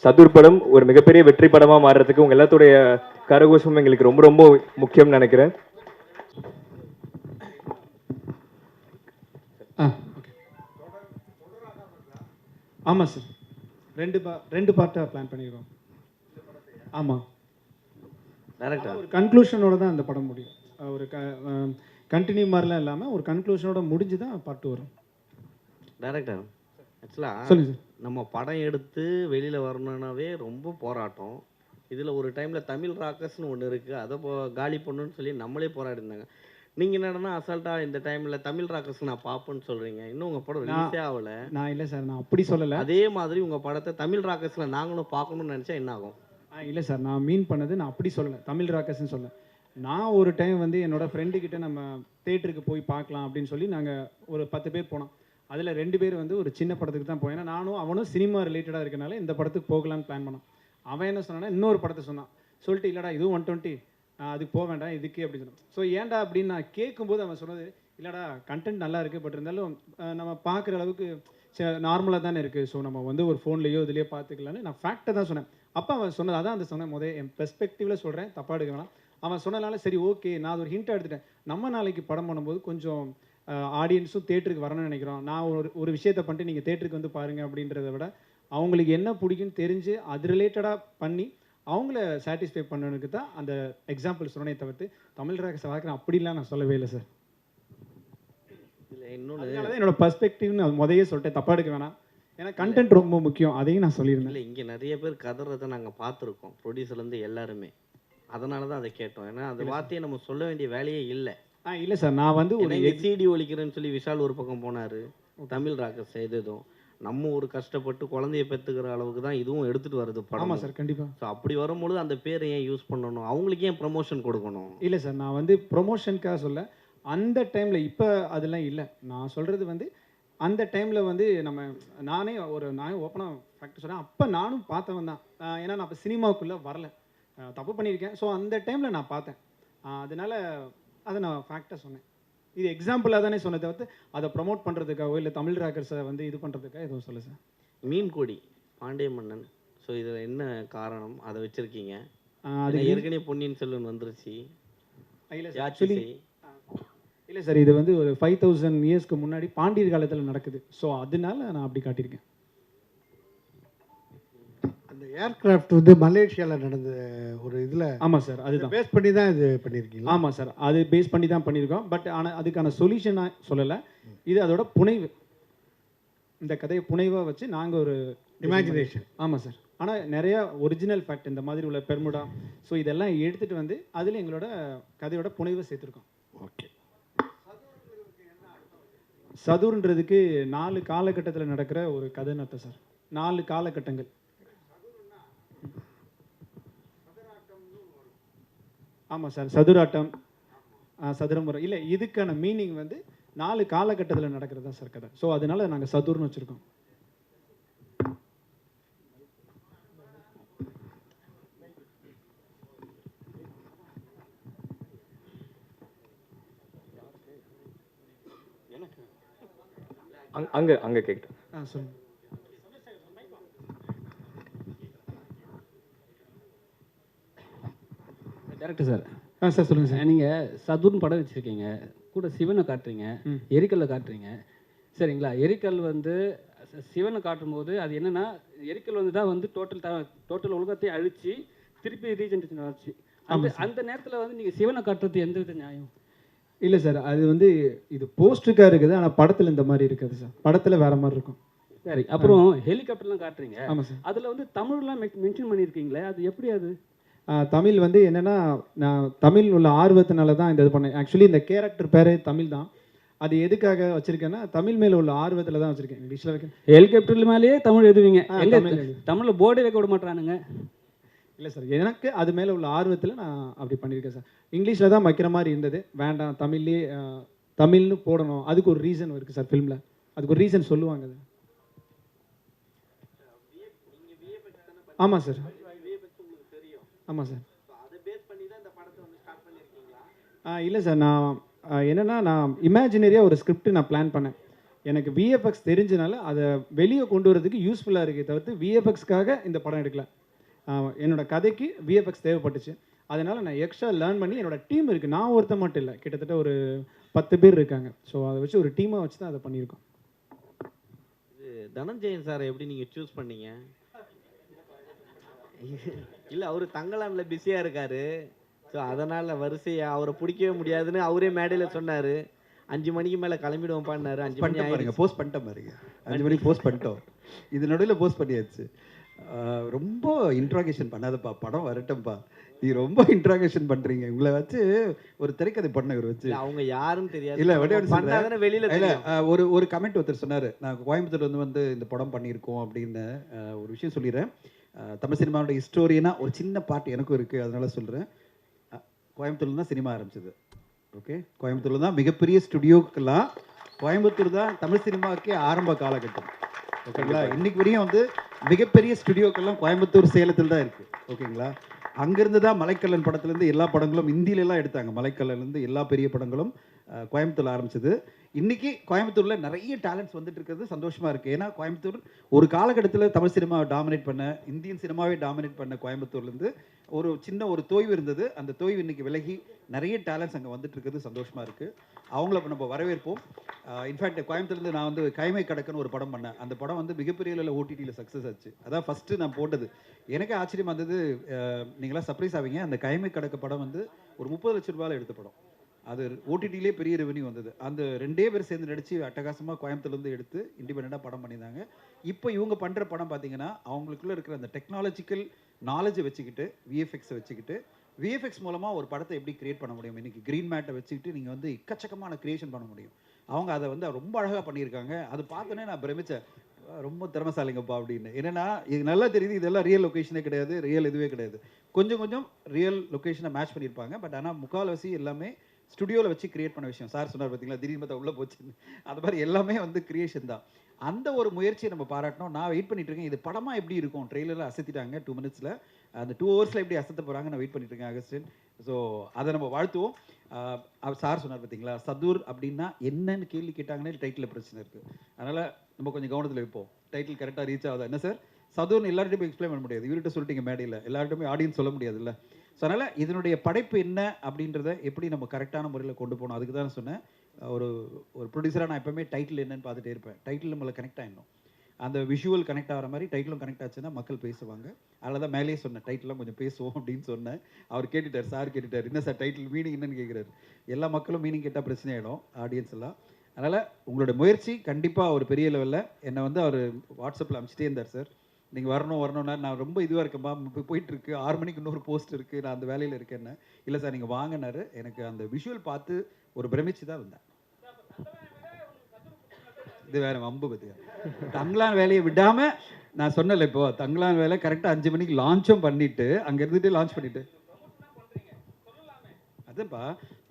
சதுர் படம் ஒரு மிகப்பெரிய வெற்றி படமா மாறுறதுக்கு உங்க எல்லாத்துடைய கரகோஷமும் எங்களுக்கு ரொம்ப ரொம்ப முக்கியம்னு நினைக்கிறேன். ஓகே. ஆமாம் சார், ரெண்டு பார்ட்டாக பிளான் பண்ணியிருக்கோம். ஆமாம், டேரக்டர் ஒரு கன்க்ளூஷனோட தான் அந்த படம் முடியும். ஒரு கண்டினியூ மாதிரிலாம் இல்லாமல் ஒரு கன்க்ளூஷனோட முடிஞ்சு தான் பார்ட் 2 வரும். டேரக்டர் ஆக்சுவலாக சொல்லுங்கள் சார். நம்ம படம் எடுத்து வெளியில் வரணுன்னாவே ரொம்ப போராட்டம். இதில் ஒரு டைமில் தமிழ் ராக்கர்ஸ்னு ஒன்று இருக்குது, அதை காலி பண்ணணும்னு சொல்லி நம்மளே போராடி இருந்தாங்க. நீங்கள் என்னடனா அசால்ட்டாக இந்த டைமில் தமிழ் ராக்கர்ஸ் நான் பார்ப்பேன்னு சொல்கிறீங்க. இன்னும் உங்கள் படம் ரிலீஸே ஆகலை. நான் இல்லை சார், நான் அப்படி சொல்லலை. அதே மாதிரி உங்கள் படத்தை தமிழ் ராக்கர்ஸில் நாங்களும் பார்க்கணும்னு நினச்சா என்ன ஆகும்? இல்லை சார், நான் மீன் பண்ணது நான் அப்படி சொல்லலை, தமிழ் ராக்கர்ஸ்ன்னு சொல்ல. நான் ஒரு டைம் வந்து என்னோடய ஃப்ரெண்டுக்கிட்ட நம்ம தேட்டருக்கு போய் பார்க்கலாம் அப்படின்னு சொல்லி நாங்கள் ஒரு 10 பேர் போனோம். அதில் 2 பேர் வந்து ஒரு சின்ன படத்துக்கு தான் போய், ஏன்னா நானும் அவனும் சினிமா ரிலேட்டடாக இருக்கனால இந்த படத்துக்கு போகலான்னு பிளான் பண்ணோம். அவன் என்ன சொன்னான்னா இன்னொரு படத்தை சொன்னான். சொல்லிட்டு இல்லைடா இதுவும் 120 அதுக்கு போக வேண்டாம் இதுக்கு அப்படின்னு சொன்னான். ஸோ ஏன்டா அப்படின்னு நான் கேட்கும்போது அவன் சொன்னது, இல்லைடா கண்டென்ட் நல்லா இருக்குது, பட் இருந்தாலும் நம்ம பார்க்குற அளவுக்கு நார்மலாக தானே இருக்குது, ஸோ நம்ம வந்து ஒரு ஃபோன்லேயோ இதுலேயோ பார்த்துக்கலான்னு நான் ஃபேக்டை தான் சொன்னேன். அப்போ அவன் சொன்னது அதான் அந்த சொன்னேன், என் பெர்ஸ்பெக்டிவில் சொல்கிறேன், தப்பாக எடுக்க வேணாம். அவன் சொன்னனால சரி ஓகே, நான் அது ஒரு ஹிண்ட்டாக எடுத்துட்டேன். நம்ம நாளைக்கு படம் பண்ணும்போது கொஞ்சம் ஆடியன்ஸும் தேட்டருக்கு வரணும்னு நினைக்கிறோம். நான் ஒரு விஷயத்தை பண்ணிட்டு நீங்கள் தேட்டருக்கு வந்து பாருங்கள் அப்படின்றத விட அவங்களுக்கு என்ன பிடிக்குன்னு தெரிஞ்சு அது ரிலேட்டடாக பண்ணி அவங்கள சாட்டிஸ்ஃபை பண்ணணுக்கு தான் அந்த எக்ஸாம்பிள் சொன்னே தவிர்த்து தமிழ் ராக்கர்ஸ் பார்க்குறேன் அப்படிலாம் நான் சொல்லவே இல்லை சார். இல்லை இன்னொன்று அதனால தான் என்னோட பர்ஸ்பெக்டிவ்னு முதலே சொல்லிட்டேன், தப்பாக எடுக்க வேணாம். ஏன்னா கண்டென்ட் ரொம்ப முக்கியம், அதையும் நான் சொல்லியிருந்தேன். இல்லை இங்கே நிறைய பேர் கதறதை நாங்கள் பார்த்துருக்கோம், ப்ரொடியூசர்லேருந்து எல்லாருமே. அதனால தான் அதை கேட்டோம். ஏன்னா அந்த வார்த்தையை நம்ம சொல்ல வேண்டிய வேலையே இல்லை. இல்லை சார், நான் வந்து ஒரு சிடி ஒழிக்கிறேன்னு சொல்லி விஷால் ஒரு பக்கம் போனார், தமிழ் ராக்கர்ஸ் எதுவும் நம்ம ஒரு கஷ்டப்பட்டு குழந்தைய பெற்றுக்கிற அளவுக்கு தான் இதுவும் எடுத்துகிட்டு வருது படம். ஆமாம் சார், கண்டிப்பாக. ஸோ அப்படி வரும்பொழுது அந்த பேரை ஏன் யூஸ் பண்ணணும், அவங்களுக்கு ஏன் ப்ரமோஷன் கொடுக்கணும்? இல்லை சார், நான் வந்து ப்ரொமோஷனுக்காக சொல்ல, அந்த டைமில் இப்போ அதெல்லாம் இல்லை. நான் சொல்கிறது வந்து அந்த டைமில் வந்து நானே ஓப்பனாக ஃபேக்ட் சொல்கிறேன், அப்போ நானும் பார்த்தவன் தான். ஏன்னா நான் இப்போ சினிமாவுக்குள்ளே வரல, தப்பு பண்ணியிருக்கேன். ஸோ அந்த டைமில் நான் பார்த்தேன், அதனால் அதை நான் ஃபேக்டாக சொன்னேன். இது எக்ஸாம்பிளாக தானே சொன்னதை வந்து அதை ப்ரமோட் பண்ணுறதுக்காகவோ இல்லை தமிழ் ராக்கர்ஸை வந்து இது பண்ணுறதுக்காக எதுவும் சொல்ல சார். மீன் கொடி பாண்டிய மன்னன், ஸோ இதில் என்ன காரணம் அதை வச்சுருக்கீங்க? அது ஏற்கனவே பொன்னியின் செல்வன் வந்துருச்சு. இல்லை சார், ஆக்சுவலி இல்லை சார், இது வந்து ஒரு 5000 இயர்ஸ்க்கு முன்னாடி பாண்டியர் காலத்தில் நடக்குது. ஸோ அதனால நான் அப்படி காட்டியிருக்கேன். அந்த ஏர்கிராஃப்ட் வந்து மலேசியாவில் நடந்த ஒரு இதில். ஆமாம் சார், அதுதான் பேஸ் பண்ணி தான் இது பண்ணியிருக்கீங்க. ஆமாம் சார், அது பேஸ் பண்ணி தான் பண்ணியிருக்கோம். பட் ஆனால் அதுக்கான சொல்யூஷனாக சொல்லலை, இது அதோட புனைவு. இந்த கதையை புனைவாக வச்சு நாங்கள் ஒரு இமேஜினேஷன். ஆமாம் சார், ஆனால் நிறையா ஒரிஜினல் ஃபேக்ட் இந்த மாதிரி உள்ள பெர்முடா, ஸோ இதெல்லாம் எடுத்துகிட்டு வந்து அதில் எங்களோட கதையோட புனைவை சேர்த்துருக்கோம். ஓகே. சதுர்ன்றதுக்கு 4 காலகட்டத்தில் நடக்கிற ஒரு கதைன்னு அர்த்தம் சார். 4 காலகட்டங்கள். ஆமாம் சார், சதுராட்டம், சதுரமுறை. இல்லை, இதுக்கான மீனிங் வந்து 4 காலகட்டத்தில் நடக்கிறது தான் சார் கதை. ஸோ அதனால நாங்கள் சதுர்னு வச்சுருக்கோம். அங்கே அங்கே கேட்குறேன். சொல்லுங்கள். Director sir. சார் சொல்லுங்கள் சார். நீங்கள் சதுர்னு படம் வச்சுருக்கீங்க, கூட சிவனை காட்டுறீங்க, எரிக்கல்லை காட்டுறீங்க, சரிங்களா? எரிக்கல் வந்து சிவனை காட்டும்போது அது என்னென்னா, எரிக்கல் வந்து தான் வந்து டோட்டல் உலகத்தையும் அழித்து திருப்பி ரீஜென்ரேஷன் ஆச்சு. அந்த நேரத்தில் வந்து நீங்கள் சிவனை காட்டுறது எந்த வித நியாயம்? இல்லை சார், அது வந்து இது போஸ்டருக்காக இருக்குது, ஆனால் படத்தில் இந்த மாதிரி இருக்காது சார். படத்தில் வேறு மாதிரி இருக்கும். சரி, அப்புறம் ஹெலிகாப்டர்லாம் காட்டுறீங்க. ஆமாம் சார். அதில் வந்து தமிழ்லாம் மென்ஷன் பண்ணியிருக்கீங்களே, அது எப்படி? அது தமிழ் வந்து என்னென்னா, நான் தமிழ் உள்ள ஆர்வத்தினால தான் இந்த இது பண்ணேன். ஆக்சுவலி இந்த கேரக்டர் பேர் தமிழ் தான். அது எதுக்காக வச்சுருக்கேன்னா, தமிழ் மேலே உள்ள ஆர்வத்தில் தான் வச்சுருக்கேன். இங்கிலீஷில் வைக்க ஹெலிகாப்டர் மேலேயே தமிழ் எழுதுவீங்க, தமிழில் போர்டே வைக்க விட மாட்டானுங்க. இல்லை சார், எனக்கு அது மேலே உள்ள ஆர்வத்தில் நான் அப்படி பண்ணியிருக்கேன் சார். இங்கிலீஷில் தான் வைக்கிற மாதிரி இருந்தது, வேண்டாம் தமிழ்லேயே தமிழ்னு போடணும். அதுக்கு ஒரு ரீசன் இருக்குது சார் ஃபிலிமில், அதுக்கு ஒரு ரீசன் சொல்லுவாங்க அது. ஆமாம் சார், ஆமாம் சார். இல்லை சார், நான் என்னென்னா நான் இமேஜினரியாக ஒரு ஸ்கிரிப்ட் நான் பிளான் பண்ணேன். எனக்கு விஎஃப்எக்ஸ் தெரிஞ்சனால அதை வெளியே கொண்டு வரதுக்கு யூஸ்ஃபுல்லாக இருக்கே தவிர்த்து விஎஃப்எக்ஸ்க்காக இந்த படம் எடுக்கல. என்னோட கதைக்கு விஎஃப்எக்ஸ் தேவைப்பட்டுச்சு. அதனால் நான் எக்ஸ்ட்ரா லேர்ன் பண்ணி என்னோட டீம் இருக்குது. நான் ஒருத்தன் மட்டும் இல்லை, கிட்டத்தட்ட ஒரு 10 பேர் இருக்காங்க. ஸோ அதை வச்சு ஒரு டீமாக வச்சு தான் அதை பண்ணியிருக்கோம். தனஞ்சயன் சார் எப்படி நீங்கள் சூஸ் பண்ணீங்க? இல்லை, அவர் தங்கலானில் பிஸியாக இருக்கார். ஸோ அதனால் வரிசையாக அவரை பிடிக்கவே முடியாதுன்னு அவரே மேடையில் சொன்னார். 5 மணிக்கு மேலே கிளம்பிடுவோம் பாடினாரு. 5 மணி பாருங்க, போஸ்ட் பண்ணிட்டோம் பாருங்க. 5 மணிக்கு போஸ்ட் பண்ணிட்டோம். இது நடுவில் போஸ்ட் பண்ணியாச்சு. ரொம்ப இன்ட்ராகேஷன் பண்ணாதப்பா, படம் வரட்டும்ப்பா. நீ ரொம்ப இன்ட்ராகேஷன் பண்றீங்க. உங்களை வச்சு ஒரு திரைக்கதை பண்ண இவர் வச்சு அவங்க யாருன்னு தெரியாது. இல்ல வெளியில இல்ல ஒரு கமெண்ட் ஒருத்தர் சொன்னாரு, நான் கோயம்புத்தூர்ல வந்து இந்த படம் பண்ணியிருக்கோம் அப்படின்னு. ஒரு விஷயம் சொல்லிடுறேன். தமிழ் சினிமாவோட ஹிஸ்டோரியனா ஒரு சின்ன பாட்டு எனக்கும் இருக்கு, அதனால சொல்றேன். கோயம்புத்தூர்ல தான் சினிமா ஆரம்பிச்சது. ஓகே, கோயம்புத்தூர்ல தான் மிகப்பெரிய ஸ்டுடியோக்கெல்லாம் கோயம்புத்தூர் தான் தமிழ் சினிமாவுக்கே ஆரம்ப காலகட்டம். ஓகேங்களா? இன்னைக்கு வரையும் வந்து மிகப்பெரிய ஸ்டுடியோக்கெல்லாம் கோயம்புத்தூர், சேலத்தில் தான் இருக்கு. ஓகேங்களா? அங்கேருந்து தான் மலைக்கல்லன் படத்துலேருந்து எல்லா படங்களும் இந்தியிலலாம் எடுத்தாங்க. மலைக்கல்லன்லேருந்து எல்லா பெரிய படங்களும் கோயம்புத்தூர் ஆரம்பிச்சது. இன்றைக்கி கோயம்புத்தூரில் நிறைய டேலண்ட்ஸ் வந்துட்டு இருக்கிறது சந்தோஷமாக இருக்குது. ஏன்னா கோயம்புத்தூர் ஒரு காலகட்டத்தில் தமிழ் சினிமாவை டாமினேட் பண்ண, இந்தியன் சினிமாவே டாமினேட் பண்ண கோயம்புத்தூர்லேருந்து ஒரு சின்ன ஒரு தொய்வு இருந்தது. அந்த தொய்வு இன்றைக்கி விலகி நிறைய டேலண்ட்ஸ் அங்கே வந்துட்டு இருக்கிறது சந்தோஷமாக இருக்குது. அவங்கள நம்ம வரவேற்போம். இன்ஃபேக்ட் கோயம்புத்தூர்லேருந்து நான் வந்து கைமை கடக்குன்னு ஒரு படம் பண்ணேன். அந்த படம் வந்து மிகப்பெரிய அளவில் ஓடிடியில் சக்ஸஸ் ஆச்சு. அதான் ஃபஸ்ட்டு நான் போட்டது. எனக்கு ஆச்சரியமாக இருந்தது. நீங்களாம் சர்ப்ரைஸ் ஆவீங்க. அந்த கைமை கடக்க படம் வந்து ஒரு 30 லட்ச ரூபாயில் எடுத்த படம். அது ஓடிடிலே பெரிய ரெவன்யூ வந்தது. அந்த 2 பேர் சேர்ந்து நடித்து அட்டகாசமாக கோயம்புத்தூர்லேருந்து எடுத்து இண்டிபெண்டாக படம் பண்ணியிருந்தாங்க. இப்போ இவங்க பண்ணுற படம் பார்த்தீங்கன்னா அவங்களுக்குள்ளே இருக்கிற அந்த டெக்னாலஜிக்கல் நாலேஜை வச்சுக்கிட்டு, விஎஃப்எக்ஸை வச்சுக்கிட்டு, விஎஃப்எக்ஸ் மூலமாக ஒரு படத்தை எப்படி கிரியேட் பண்ண முடியும். இன்றைக்கி க்ரீன் மேட்டை வச்சுக்கிட்டு நீங்கள் வந்து எக்கச்சக்கமான க்ரியேஷன் பண்ண முடியும். அவங்க அதை வந்து ரொம்ப அழகாக பண்ணியிருக்காங்க. அது பார்த்தோன்னே நான் பிரமிச்சேன், ரொம்ப திறமைசாலிங்கப்பா அப்படின்னு. என்னென்னா இது நல்லா தெரியுது, இதெல்லாம் ரியல் லொக்கேஷனே கிடையாது, ரியல் இதுவே கிடையாது. கொஞ்சம் கொஞ்சம் ரியல் லொக்கேஷனை மேட்ச் பண்ணியிருப்பாங்க. பட் ஆனால் முக்கால்வாசி எல்லாமே ஸ்டுடியோவில் வச்சு கிரியேட் பண்ண விஷயம். சார் சொன்னார் பார்த்தீங்களா, திடீர்னு பார்த்தா உள்ளே போச்சு. அது மாதிரி எல்லாமே வந்து கிரியேஷன் தான். அந்த ஒரு முயற்சியை நம்ம பாராட்டணும். நான் வெயிட் பண்ணிட்டு இருக்கேன், இது படமாக எப்படி இருக்கும். ட்ரெய்லரில் அசத்திட்டாங்க 2 மினிட்ஸில். அந்த 2 ஹவர்ஸில் எப்படி அசத்த போகிறாங்க நான் வெயிட் பண்ணிட்டு இருக்கேன் அகஸ்டின். ஸோ அதை நம்ம வாழ்த்துவோம். சார் சொன்னார் பார்த்தீங்களா, சதுர் அப்படின்னா என்னன்னு கேள்வி கேட்டாங்கன்னே டைட்டில் பிரச்சனை இருக்குது. அதனால் நம்ம கொஞ்சம் கவனத்தில் வைப்போம். டைட்டில் கரெக்டாக ரீச் ஆகுதா என்ன சார்? சதுர்னு எல்லார்ட்டையும் எக்ஸ்பிளைன் பண்ண முடியாது. இவர்கிட்ட சொல்லிட்டீங்க மேடையில், எல்லார்ட்டுமே ஆடியன்ஸ் சொல்ல முடியாதுல்ல. ஸோ அதனால் இதனுடைய படைப்பு என்ன அப்படின்றத எப்படி நம்ம கரெக்டான முறையில் கொண்டு போகணும். அதுக்கு தான் சொன்னேன். ஒரு ப்ரொடியூசராக நான் எப்போவுமே டைட்டில் என்னன்னு பார்த்துட்டே இருப்பேன். டைட்டில் நம்மளை கனெக்ட் ஆகிடணும். அந்த விஷுவல் கனெக்ட் ஆகிற மாதிரி டைட்டிலும் கனெக்ட் ஆச்சுன்னா மக்கள் பேசுவாங்க. அதில் தான் மேலேயே சொன்னேன், டைட்டிலாம் கொஞ்சம் பேசுவோம் அப்படின்னு சொன்னேன். அவர் கேட்டுட்டார், சார் கேட்டுட்டார், என்ன சார் டைட்டில் மீனிங் என்னன்னு கேட்குறாரு. எல்லா மக்களும் மீனிங் கேட்டால் பிரச்சனை ஆகிடும் ஆடியன்ஸ் எல்லாம். அதனால் உங்களோட முயற்சி கண்டிப்பாக ஒரு பெரிய லெவலில். என்னை வந்து அவர் வாட்ஸ்அப்பில் அனுப்பிச்சிட்டே இருந்தார், சார் நீங்கள் வரணும்னா நான் ரொம்ப இதுவாக இருக்கேன்பா, போயிட்டுருக்கு, 6 மணிக்கு இன்னொரு போஸ்ட் இருக்குது, நான் அந்த வேலையில் இருக்கேன்னு. இல்லை சார் நீங்கள் வாங்கினாரு. எனக்கு அந்த விஷுவல் பார்த்து ஒரு பிரமிச்சு தான் இருந்தேன். இது வேற வம்பு பற்றியா? தங்கலான் வேலையை விடாமல் நான் சொன்னல, இப்போ தங்கலான் வேலை கரெக்டாக 5 மணிக்கு லான்ச்சும் பண்ணிவிட்டு அங்கே இருந்துட்டு லான்ச் பண்ணிவிட்டு அதுப்பா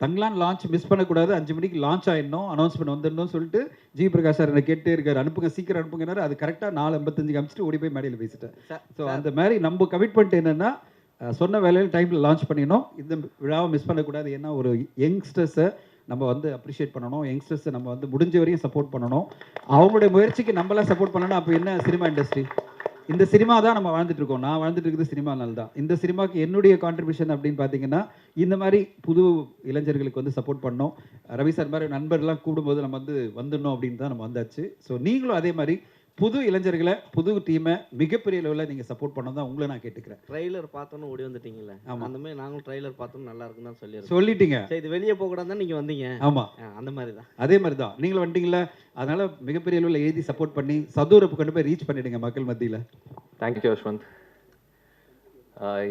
தங்கலான் லான்ச் மிஸ் பண்ணக்கூடாது. 5 மணிக்கு லான்ச் ஆகிடணும், அனௌன்ஸ்மெண்ட் வந்துடணும் சொல்லிட்டு ஜி பிரகாஷ் சார் என்னை கேட்டே இருக்காரு, அனுப்புங்க சீக்கிரம் அனுப்புங்கன்னாரு. அது கரெக்டாக 4:55 அனுப்பிச்சிட்டு ஓடி போய் மேடையில் பேசிட்டேன். ஸோ அந்த மாதிரி நம்ம கமிட்மெண்ட் என்னென்னா, சொன்ன வேலையில் டைமில் லான்ச் பண்ணிடணும். இந்த விழாவை மிஸ் பண்ணக்கூடாது. ஏன்னா ஒரு யங்ஸ்டர்ஸை நம்ம வந்து அப்ரிஷியேட் பண்ணணும். யங்ஸ்டர்ஸை நம்ம வந்து முடிஞ்ச வரையும் சப்போர்ட் பண்ணணும். அவங்களுடைய முயற்சிக்கு நம்மளாம் சப்போர்ட் பண்ணணும். அப்போ என்ன சினிமா இண்டஸ்ட்ரி, இந்த சினிமா தான் நம்ம வாழ்ந்துட்டு இருக்கோம். நான் வாழ்ந்துட்டு இருக்குது சினிமானால தான். இந்த சினிமாவுக்கு என்னுடைய கான்ட்ரிபியூஷன் அப்படின்னு பார்த்தீங்கன்னா, இந்த மாதிரி புது இளைஞர்களுக்கு வந்து சப்போர்ட் பண்ணோம். ரவி சார் மாதிரி நண்பர்லாம் கூடும்போது நம்ம வந்து வந்துடணும் அப்படின்னு தான் நம்ம வந்தாச்சு. ஸோ நீங்களும் அதே மாதிரி புது இளைஞர்களை, புது டீமை மிகப்பெரிய லெவலில் நீங்கள் சப்போர்ட் பண்ண தான் உங்களை நான் கேட்டுக்கிறேன். ட்ரைலர் பார்த்தோன்னு ஓடி வந்துட்டீங்களே. ஆமாம், அந்த மாதிரி நாங்களும் ட்ரைலர் பார்த்தோன்னு நல்லா இருக்குன்னு தான் சொல்லிட்டீங்க. சரி, இது வெளியே போகக்கூடாது தான் நீங்கள் வந்தீங்க. ஆமாம், அந்த மாதிரி தான். அதே மாதிரி தான் நீங்களும் வந்துட்டீங்களா. அதனால் மிகப்பெரிய அளவில் எழுதி சப்போர்ட் பண்ணி சதூரப்பு கொண்டு போய் ரீச் பண்ணிவிடுங்க மக்கள் மத்தியில். தேங்க்யூ யஷ்வந்த்.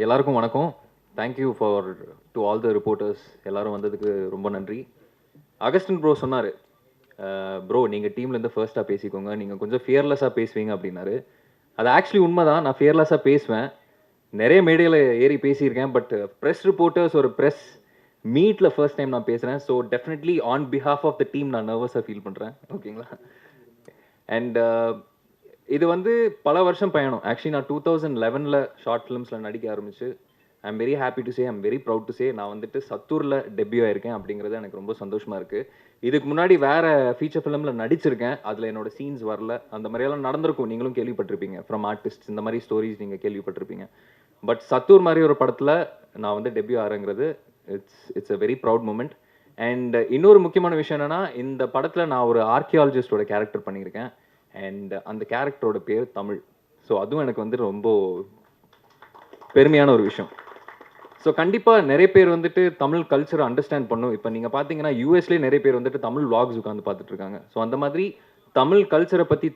எல்லாருக்கும் வணக்கம். Thank you for to all the reporters. எல்லாரும் வந்ததுக்கு ரொம்ப நன்றி. அகஸ்டின் ப்ரோ சொன்னார், ப்ரோ நீங்கள் டீம்லேருந்து ஃபர்ஸ்ட்டாக பேசிக்கோங்க, நீங்கள் கொஞ்சம் ஃபியர்லெஸ்ஸாக பேசுவீங்க அப்படின்னாரு. அது ஆக்சுவலி உண்மை தான். நான் ஃபியர்லெஸ்ஸாக பேசுவேன், நிறைய மேடையில் ஏறி பேசியிருக்கேன். பட் ப்ரெஸ் ரிப்போர்ட்டர்ஸ் ஒரு ப்ரெஸ் மீட்டில் ஃபர்ஸ்ட் டைம் நான் பேசுகிறேன். So definitely on behalf of the team நான் நர்வஸாக ஃபீல் பண்ணுறேன். ஓகேங்களா? அண்ட் இது வந்து பல வருஷம் பயணம். ஆக்சுவலி நான் 2011 ஷார்ட் ஃபிலிம்ஸில் நடிக்க ஆரம்பிச்சு I'm very happy to say, I'm very proud to say, நான் வந்துட்டு சத்தூரில் டெபியூ ஆயிருக்கேன் அப்படிங்கிறது எனக்கு ரொம்ப சந்தோஷமாக இருக்குது. இதுக்கு முன்னாடி வேறு ஃபீச்சர் ஃபிலிமில் நடிச்சிருக்கேன், அதில் என்னோட சீன்ஸ் வரல, அந்த மாதிரியெல்லாம் நடந்திருக்கும், நீங்களும் கேள்விப்பட்டிருப்பீங்க, ஃப்ரம் ஆர்டிஸ்ட் இந்த மாதிரி ஸ்டோரிஸ் நீங்கள் கேள்விப்பட்டிருப்பீங்க. பட் சத்தூர் மாதிரி ஒரு படத்தில் நான் வந்து டெபியூ ஆகிறேங்கிறது it's a very proud moment. And இன்னொரு முக்கியமான விஷயம் என்னென்னா, இந்த படத்தில் நான் ஒரு ஆர்கியாலஜிஸ்டோட கேரக்டர் பண்ணியிருக்கேன். அண்ட் அந்த கேரக்டரோட பேர் தமிழ். ஸோ அதுவும் எனக்கு வந்து ரொம்ப பெருமையான ஒரு விஷயம். ஸோ கண்டிப்பாக நிறைய பேர் வந்துட்டு தமிழ் கல்ச்சரை அண்டர்ஸ்டாண்ட் பண்ணும். இப்போ நீங்கள் பார்த்தீங்கன்னா யூஎஸ்லேயே நிறைய பேர் வந்துட்டு தமிழ் vlogs உட்காந்து பார்த்துட்டு இருக்காங்க. ஸோ அந்த மாதிரி தமிழ் கல்ச்சரை பற்றி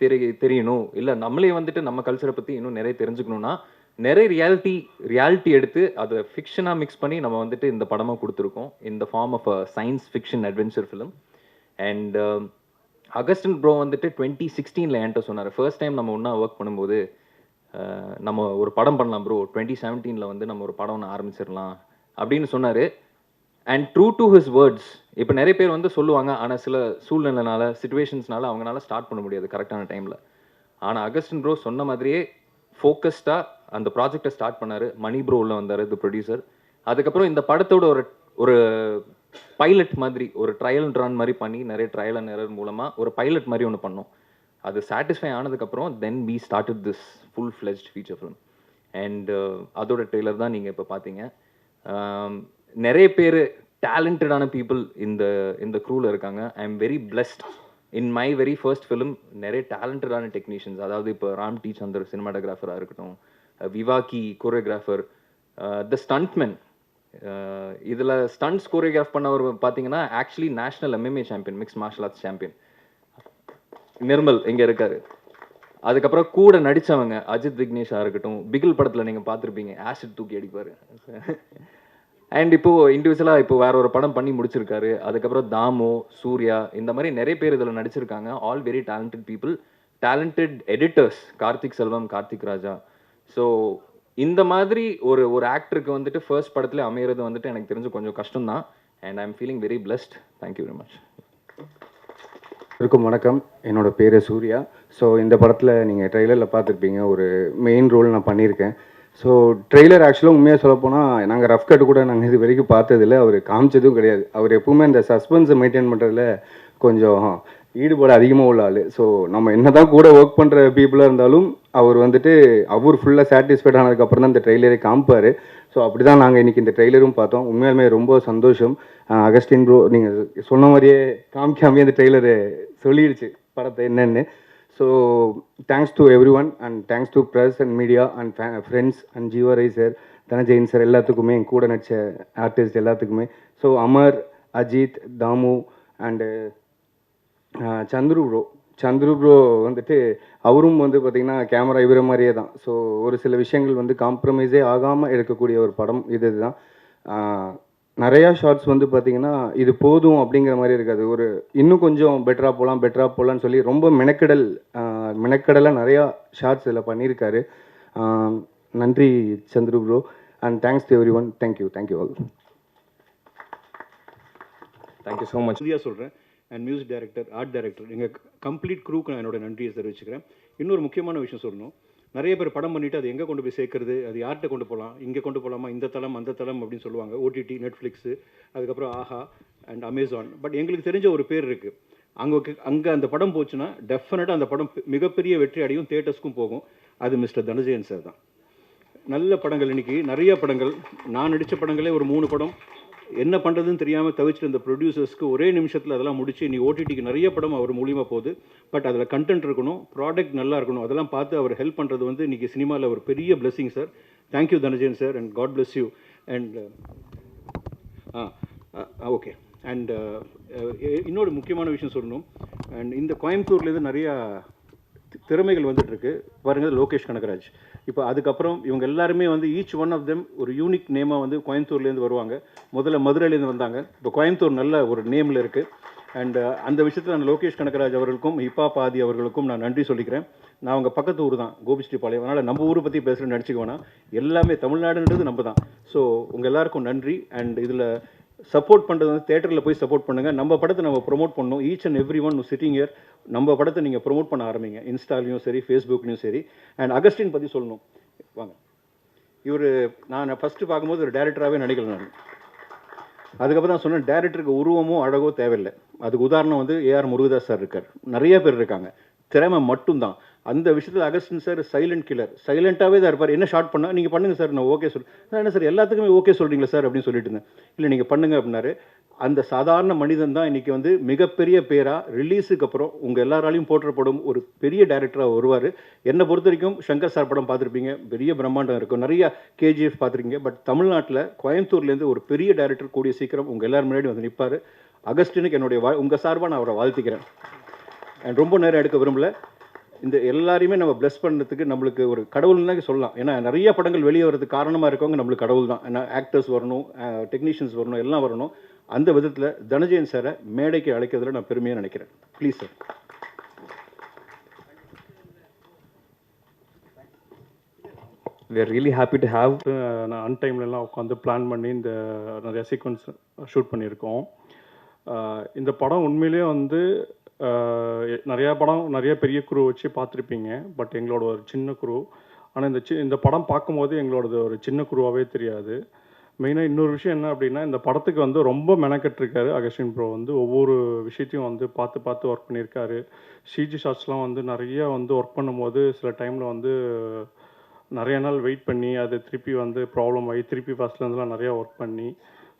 தெரியணும், இல்லை நம்மளே வந்துட்டு நம்ம கல்ச்சரை பற்றி இன்னும் நிறைய தெரிஞ்சுக்கணுன்னா நிறைய ரியாலிட்டி எடுத்து அதை ஃபிக்ஷனாக மிக்ஸ் பண்ணி நம்ம வந்துட்டு இந்த படமாக கொடுத்துருக்கோம், இந்த form of a science fiction adventure film. And Augustine bro வந்துட்டு 2016 என்கிட்ட சொன்னார், ஃபர்ஸ்ட் டைம் நம்ம ஒன்றா ஒர்க் பண்ணும்போது நம்ம ஒரு படம் பண்ணலாம் ப்ரோ, 2017 வந்து நம்ம ஒரு படம் ஒன்று ஆரம்பிச்சிடலாம் அப்படின்னு சொன்னார். And true to his words. இப்போ நிறைய பேர் வந்து சொல்லுவாங்க, ஆனால் சில சூழ்நிலைனால சிச்சுவேஷன்ஸ்னால அவங்களால ஸ்டார்ட் பண்ண முடியாது கரெக்டான டைமில். ஆனால் அகஸ்டின் ப்ரோ சொன்ன மாதிரியே ஃபோக்கஸ்டாக அந்த ப்ராஜெக்டை ஸ்டார்ட் பண்ணார். மணி ப்ரோ உள்ள வந்தார், தி ப்ரொடியூசர். அதுக்கப்புறம் இந்த படத்தோட ஒரு பைலட் மாதிரி, ஒரு ட்ரையல் அண்ட் ரன் மாதிரி பண்ணி, நிறைய ட்ரையல் அண்ட் எரர் மூலமாக ஒரு பைலட் மாதிரி ஒன்று பண்ணோம். அது சாட்டிஸ்ஃபை ஆனதுக்கப்புறம் then we started this full fledged feature film. And அதோட ட்ரெய்லர் தான் நீங்கள் இப்போ பார்த்தீங்க. நிறைய பேர் டேலண்டடான பீப்புள் இந்த க்ரூவில் இருக்காங்க. I am very blessed. In my very first film நிறைய டேலண்டடான டெக்னீஷியன்ஸ், அதாவது இப்போ ராம் டி சந்தர் சினிமாட்டோகிராஃபராக இருக்கட்டும், விவாக்கி கோரியோகிராஃபர், த ஸ்டண்ட்மென். இதில் ஸ்டண்ட்ஸ் கோரியோகிராஃப் பண்ணவர் பார்த்தீங்கன்னா actually national MMA champion, mix martial arts champion Nirmal இங்கே இருக்காரு. அதுக்கப்புறம் கூட நடித்தவங்க அஜித் விக்னேஷாக இருக்கட்டும், பிகில் படத்தில் நீங்கள் பார்த்துருப்பீங்க, ஆசிட் தூக்கி அடிப்பார். அண்ட் இப்போது இண்டிவிஜுவலாக இப்போ வேற ஒரு படம் பண்ணி முடிச்சிருக்காரு. அதுக்கப்புறம் தாமு, சூர்யா, இந்த மாதிரி நிறைய பேர் இதில் நடிச்சிருக்காங்க. All very talented people, talented editors, Karthik Selvam, Karthik Raja. So இந்த மாதிரி ஒரு ஆக்டருக்கு வந்துட்டு ஃபர்ஸ்ட் படத்தில் அமையிறது வந்துட்டு எனக்கு தெரிஞ்சு கொஞ்சம் கஷ்டம்தான். And I am feeling very blessed. Thank you very much. வணக்கம், என்னோட பேர் சூர்யா. ஸோ இந்த படத்தில் நீங்கள் ட்ரெய்லரில் பார்த்துருப்பீங்க, ஒரு மெயின் ரோல் நான் பண்ணியிருக்கேன். ஸோ ட்ரெய்லர் ஆக்சுவலாக உண்மையாக சொல்லப்போனால் நாங்கள் ரஃப் கட்டு கூட நாங்கள் இது வரைக்கும் பார்த்ததில்ல, அவர் காமிச்சதும் கிடையாது. அவர் எப்பவுமே இந்த சஸ்பென்ஸை மெயின்டைன் பண்ணுறதுல கொஞ்சம் ஈடுபாடு அதிகமாக உள்ள ஆள். ஸோ நம்ம என்ன தான் கூட ஒர்க் பண்ணுற பீப்புளாக இருந்தாலும் அவர் வந்துட்டு அவர் ஃபுல்லாக சாட்டிஸ்ஃபைட் ஆனதுக்கப்புறம் தான் இந்த ட்ரெய்லரை காமிப்பார். ஸோ அப்படி தான் நாங்கள் இன்றைக்கி இந்த ட்ரெய்லரும் பார்த்தோம். உண்மையாலுமே ரொம்ப சந்தோஷம். அகஸ்டின் ப்ரோ நீங்கள் சொன்ன மாதிரியே காமிக்காமே அந்த ட்ரெய்லரு சொல்லிடுச்சு படத்தை என்னென்னு. So thanks to every one and thanks to press and media and friends and ஜீவரை சார், தனஜெயின் சார், எல்லாத்துக்குமே என் கூட நடிச்ச ஆர்டிஸ்ட் எல்லாத்துக்குமே. So Amar, Ajith, Thamu and Chandru bro வந்துட்டு அவரும் வந்து பார்த்திங்கன்னா கேமரா இவரை மாதிரியே தான். ஸோ ஒரு சில விஷயங்கள் வந்து காம்ப்ரமைஸே ஆகாமல் எடுக்கக்கூடிய ஒரு படம் இதுதான். நிறையா ஷார்ட்ஸ் வந்து பார்த்திங்கன்னா இது போதும் அப்படிங்கிற மாதிரி இருக்காது, ஒரு இன்னும் கொஞ்சம் பெட்டராக போகலான்னு சொல்லி ரொம்ப மெனக்கடலாக நிறையா ஷார்ட்ஸ் இதில் பண்ணியிருக்காரு. நன்றி Chandru bro and thanks to every one. Thank you all. Thank you so much. India சொல்கிறேன். And music director, art director, எங்கள் கம்ப்ளீட் க்ரூக்கு நான் என்னோட நன்றியை தெரிவிச்சுக்கிறேன். இன்னொரு முக்கியமான விஷயம் சொல்லணும், நிறைய பேர் படம் பண்ணிவிட்டு அது எங்கே கொண்டு போய் சேர்க்குறது, அது யார்கிட்ட கொண்டு போகலாம், இங்கே கொண்டு போகலாமா, இந்த தளம் அந்த தளம் அப்படின்னு சொல்லுவாங்க. ஓடிடி, நெட்ஃப்ளிக்ஸு, அதுக்கப்புறம் ஆஹா அண்ட் அமேசான். பட் எங்களுக்கு தெரிஞ்ச ஒரு பேர் இருக்குது, அங்கே அந்த படம் போச்சுன்னா டெஃபினட்டாக அந்த படம் மிகப்பெரிய வெற்றி அடையும், தியேட்டர்ஸ்க்கும் போகும். அது மிஸ்டர் தனஜெயன் சார் தான். நல்ல படங்கள் இன்றைக்கி நிறையா படங்கள், நான் நடித்த படங்களே ஒரு 3 படம் என்ன பண்ணுறதுன்னு தெரியாமல் தவிச்சிட்டு இந்த ப்ரொடியூசர்ஸ்க்கு ஒரே நிமிஷத்தில் அதெல்லாம் முடிச்சு நீ ஓடிடிக்கு நிறைய படம் அவர் மூலியமாக போகுது. பட் அதில் கண்டென்ட் இருக்கணும், ப்ராடக்ட் நல்லா இருக்கணும், அதெல்லாம் பார்த்து அவர் ஹெல்ப் பண்ணுறது வந்து இன்றைக்கி சினிமாவில் ஒரு பெரிய blessing sir. Thank you Dhananjayan sir and god bless you. And okay. And இன்னொரு முக்கியமான விஷயம் சொல்லணும். அண்ட் இந்த கோயம்புத்தூர்லேருந்து நிறையா திறமைகள் வந்துட்டுருக்கு பாருங்கள். லோகேஷ் கனகராஜ், இப்போ அதுக்கப்புறம் இவங்க எல்லாருமே வந்து ஈச் ஒன் ஆஃப் தெம் ஒரு யூனிக் நேமாக வந்து கோயம்புத்தூர்லேருந்து வருவாங்க. முதல்ல மதுரையிலேருந்து வந்தாங்க, இப்போ கோயம்புத்தூர் நல்ல ஒரு நேமில் இருக்குது. அண்ட் அந்த விஷயத்தில் நான் லோகேஷ் கனகராஜ் அவர்களுக்கும் ஹிப்பாப் ஆதி அவர்களுக்கும் நான் நன்றி சொல்லிக்கிறேன். நான் அவங்க பக்கத்து ஊர் தான், கோபிச்செட்டிப்பாளையம். அதனால் நம்ம ஊரை பற்றி பேசுகிறேன்னு நினச்சிக்க வேணாம், எல்லாமே தமிழ்நாடுன்றது நம்ம தான். ஸோ உங்கள் எல்லாருக்கும் நன்றி. அண்ட் இதில் சப்போர்ட் பண்ணுறது வந்து தேட்டரில் போய் சப்போர்ட் பண்ணுங்கள். நம்ம படத்தை நம்ம ப்ரொமோட் பண்ணணும். Each and every one sitting year நம்ம படத்தை நீங்கள் ப்ரொமோட் பண்ண ஆரம்பிங்க, இன்ஸ்டாலையும் சரி, ஃபேஸ்புக்லேயும் சரி. அண்ட் அகஸ்டின் பற்றி சொல்லணும், வாங்க. இவர் நான் ஃபஸ்ட்டு பார்க்கும்போது ஒரு டேரக்டராகவே நினைக்கல நான். அதுக்கப்புறம் தான் சொன்னேன், டேரக்டருக்கு உருவமோ அழகோ தேவையில்லை. அதுக்கு உதாரணம் வந்து ஏஆர் முருகதாஸ் சார் இருக்கார், நிறைய பேர் இருக்காங்க. திறமை மட்டும்தான். அந்த விஷயத்தில் அகஸ்டின் சார் சைலண்ட் கில்லர், சைலண்ட்டாகவே தான் இருப்பார். என்ன ஷார்ட் பண்ணால் நீங்கள் பண்ணுங்கள் சார், நான் ஓகே நான் என்ன சார் எல்லாத்துக்குமே ஓகே சொல்கிறீங்களா சார் அப்படின்னு சொல்லிட்டு இருந்தேன். இல்லை நீங்கள் பண்ணுங்க அப்படின்னாரு. அந்த சாதாரண மனிதன் தான் இன்றைக்கி வந்து மிகப்பெரிய பேராக ரிலீஸுக்கு அப்புறம் உங்கள் எல்லாராலையும் போற்றப்படும் ஒரு பெரிய டைரக்டராக வருவார். என்னை பொறுத்த வரைக்கும் சங்கர் சார் படம் பார்த்துருப்பீங்க, பெரிய பிரம்மாண்டம் இருக்கும், நிறையா கேஜிஎஃப் பார்த்துருக்கீங்க. பட் தமிழ்நாட்டில் கோயம்புத்தூர்லேருந்து ஒரு பெரிய டைரக்டர் கூடிய சீக்கிரம் உங்கள் எல்லாரும் முன்னாடி வந்து நிற்பார். அகஸ்டினுக்கு என்னுடைய உங்கள் சார்பாக நான் அவரை வாழ்த்திக்கிறேன். அண்ட் ரொம்ப நேரம் எடுக்க விரும்பல. இந்த எல்லாரையுமே நம்ம பிளஸ் பண்ணுறதுக்கு நம்மளுக்கு ஒரு கடவுள்னு சொல்லலாம். ஏன்னா நிறைய படங்கள் வெளியே வரதுக்கு காரணமாக இருக்கவங்க நம்மளுக்கு கடவுள் தான். ஏன்னா ஆக்டர்ஸ் வரணும், டெக்னீஷியன்ஸ் வரணும், எல்லாம் வரணும். அந்த விதத்தில் தனஜயன் சாரை மேடைக்கு அழைக்கிறதுல நான் பெருமையாக நினைக்கிறேன். Please sir. We are really happy to have. நான் அன்டைம்லலாம் உட்காந்து பிளான் பண்ணி இந்த நிறைய சீக்வன்ஸ் ஷூட் பண்ணியிருக்கோம். இந்த படம் உண்மையிலேயே வந்து நிறைய பெரிய குரூ வச்சு பார்த்துருப்பீங்க. பட் எங்களோட ஒரு சின்ன குரூ. ஆனால் இந்த படம் பார்க்கும்போது எங்களோடது ஒரு சின்ன குரூவாகவே தெரியாது. மெயினாக இன்னொரு விஷயம் என்ன அப்படின்னா, இந்த படத்துக்கு வந்து ரொம்ப மெனக்கெட்டிருக்காரு அகஸ்டின் ப்ரோ. வந்து ஒவ்வொரு விஷயத்தையும் வந்து பார்த்து ஒர்க் பண்ணியிருக்காரு. சிஜி ஷாட்ஸ்லாம் வந்து நிறைய வந்து ஒர்க் பண்ணும்போது சில டைமில் வந்து நிறைய நாள் வெயிட் பண்ணி அது திருப்பி வந்து ப்ராப்ளம் ஆகி திருப்பி ஃபஸ்ட்லேருந்துலாம் நிறையா ஒர்க் பண்ணி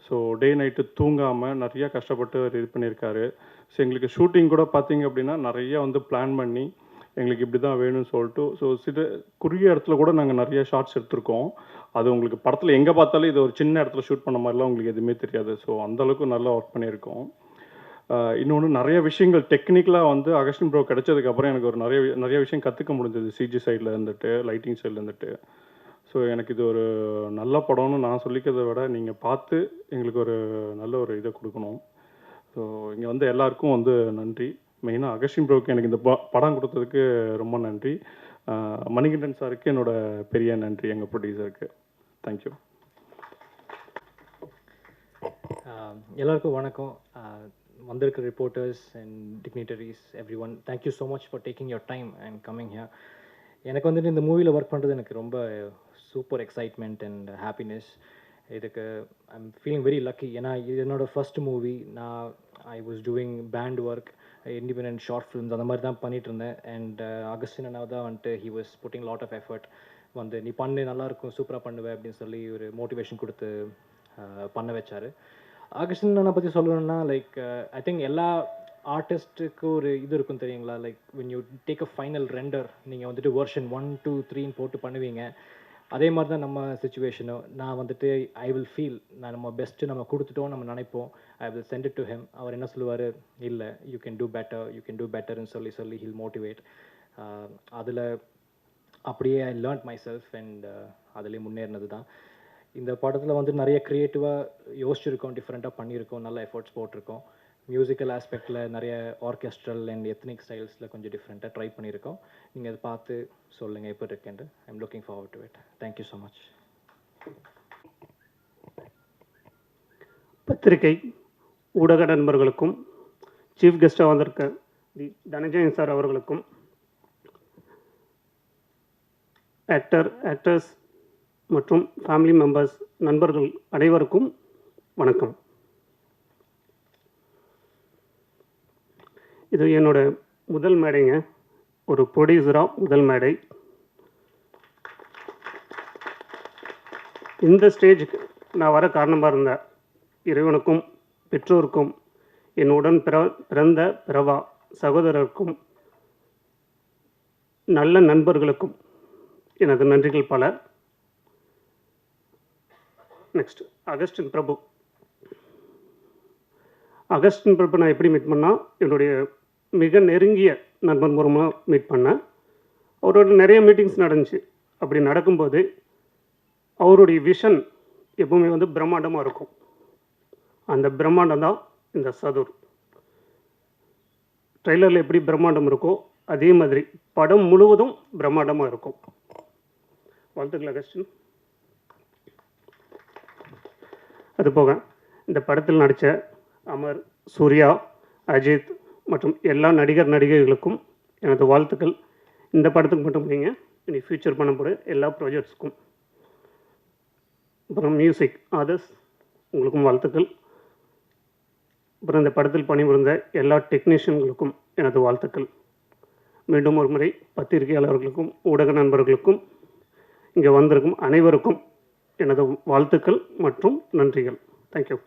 ஸோ டே நைட்டு தூங்காமல் நிறையா கஷ்டப்பட்டு இது பண்ணியிருக்காரு. ஸோ எங்களுக்கு ஷூட்டிங் கூட பார்த்தீங்க அப்படின்னா நிறையா வந்து பிளான் பண்ணி எங்களுக்கு இப்படி தான் வேணும்னு சொல்லிட்டு ஸோ குறுகிய இடத்துல கூட நாங்கள் நிறைய ஷார்ட்ஸ் எடுத்திருக்கோம். அது உங்களுக்கு படத்தில் எங்கே பார்த்தாலும் இது ஒரு சின்ன இடத்துல ஷூட் பண்ண மாதிரிலாம் உங்களுக்கு எதுவுமே தெரியாது. ஸோ அந்தளவுக்கு நல்லா ஒர்க் பண்ணியிருக்கோம். இன்னொன்று நிறைய விஷயங்கள் டெக்னிக்கலாக வந்து அகஸ்டின் ப்ரோ கிடைச்சதுக்கப்புறம் எனக்கு ஒரு நிறைய விஷயம் கற்றுக்க முடிஞ்சது. சிஜி சைடில் இருந்துட்டு, லைட்டிங் சைடில் இருந்துட்டு. ஸோ எனக்கு இது ஒரு நல்ல படம்னு நான் சொல்லிக்கிறத விட நீங்கள் பார்த்து எங்களுக்கு ஒரு நல்ல ஒரு இதை கொடுக்கணும். ஸோ இங்கே வந்து எல்லாருக்கும் வந்து நன்றி. மெயினாக அகஸ்டின் ப்ரோவுக்கு எனக்கு இந்த படம் கொடுத்ததுக்கு ரொம்ப நன்றி. மணிகண்டன் சாருக்கு என்னோட பெரிய நன்றி, எங்கள் ப்ரொடியூசருக்கு. தேங்க்யூ. எல்லாருக்கும் வணக்கம். வந்திருக்க reporters and dignitaries every one, thank you so much for taking your time and coming here. எனக்கு வந்துட்டு இந்த மூவியில் ஒர்க் பண்ணுறது எனக்கு ரொம்ப சூப்பர் எக்ஸைட்மெண்ட் அண்ட் ஹாப்பினஸ். இதுக்கு I am feeling very lucky. ஏன்னா இது என்னோடய first movie. I was doing band work, independent short films அந்த மாதிரி தான் பண்ணிகிட்டு இருந்தேன். அண்ட் அகஸ்டின் அண்ணா தான் வந்துட்டு he was putting lot of effort. வந்து நீ பண்ணு, நல்லாயிருக்கும், சூப்பராக பண்ணுவேன் அப்படின்னு சொல்லி ஒரு மோட்டிவேஷன் கொடுத்து பண்ண வச்சார். அகஸ்டின் அண்ணா பற்றி சொல்லணும்னா லைக் ஐ திங்க் எல்லா ஆர்டிஸ்ட்டுக்கு ஒரு இது இருக்கும் தெரியுங்களா, like when you take a final render, நீங்கள் வந்துட்டு வெர்ஷன் 1, 2, 3 போட்டு பண்ணுவீங்க. அதே மாதிரி தான் நம்ம சுச்சுவேஷனும். நான் வந்துட்டு ஐ வில் ஃபீல் நம்ம பெஸ்ட்டு நம்ம கொடுத்துட்டோம் நம்ம நினைப்போம். I will send it to him. அவர் என்ன சொல்லுவார், இல்லை யூ கேன் டூ பெட்டர்னு சொல்லி ஹில் மோட்டிவேட். அதில் அப்படியே I learned myself and அதிலே முன்னேறினது தான். இந்த படத்தில் வந்து நிறைய க்ரியேட்டிவாக யோசிச்சிருக்கோம், டிஃப்ரெண்ட்டாக பண்ணியிருக்கோம், நல்ல எஃபர்ட்ஸ் போட்டிருக்கோம். மியூசிக்கல் ஆஸ்பெக்டில் நிறைய ஆர்கெஸ்ட்ரல் அண்ட் எத்னிக் ஸ்டைல்ஸில் கொஞ்சம் டிஃப்ரெண்ட்டாக ட்ரை பண்ணியிருக்கோம். நீங்கள் அதை பார்த்து சொல்லுங்கள் எப்படி இருக்குன்னு. I am looking forward to it. Thank you so much. பத்திரிகை ஊடக நண்பர்களுக்கும் சீஃப் கெஸ்ட்டாக வந்திருக்க தனஞ்சயன் சார் அவர்களுக்கும், ஆக்டர்ஸ் மற்றும் ஃபேமிலி மெம்பர்ஸ், நண்பர்கள் அனைவருக்கும் வணக்கம். இது என்னோட முதல் மேடைங்க, ஒரு ப்ரொடியூசராக முதல் மேடை. இந்த ஸ்டேஜுக்கு நான் வர காரணமாக இருந்த இறைவனுக்கும், பெற்றோருக்கும், என்னுடன் பிறந்த பிறவா சகோதரருக்கும், நல்ல நண்பர்களுக்கும் எனது நன்றிகள் பல. நெக்ஸ்ட் அகஸ்டின் பிரபு. அகஸ்டின் பிரபு நான் எப்படி மீட் பண்ணால், என்னுடைய மிக நெருங்கிய நண்பன் மூலமாக மீட் பண்ணேன். அவரோட நிறைய மீட்டிங்ஸ் நடந்துச்சு. அப்படி நடக்கும்போது அவருடைய விஷன் எப்பவுமே வந்து பிரம்மாண்டமாக இருக்கும். அந்த பிரம்மாண்டம் தான் இந்த சதுர். ட்ரெய்லரில் எப்படி பிரம்மாண்டம் இருக்கோ அதே மாதிரி படம் முழுவதும் பிரம்மாண்டமாக இருக்கும். வாழ்த்துக்கள் அகஸ்டின். அதுபோக இந்த படத்தில் நடித்த அமர், சூர்யா, அஜித் மற்றும் எல்லா நடிகர்களுக்கும் எனது வாழ்த்துக்கள். இந்த படத்துக்கு மட்டும் இல்லைங்க, இனி ஃபியூச்சர் பண்ண போகிற எல்லா ப்ராஜெக்ட்ஸ்க்கும். அப்புறம் மியூசிக் ஆதர்ஸ், உங்களுக்கும் வாழ்த்துக்கள். அப்புறம் இந்த படத்தில் பணிபுரிந்த எல்லா டெக்னீஷியன்களுக்கும் எனது வாழ்த்துக்கள். மீண்டும் ஒரு முறை பத்திரிகையாளர்களுக்கும் ஊடக நண்பர்களுக்கும் இங்கே வந்திருக்கும் அனைவருக்கும் எனது வாழ்த்துக்கள் மற்றும் நன்றிகள். தேங்க்யூ.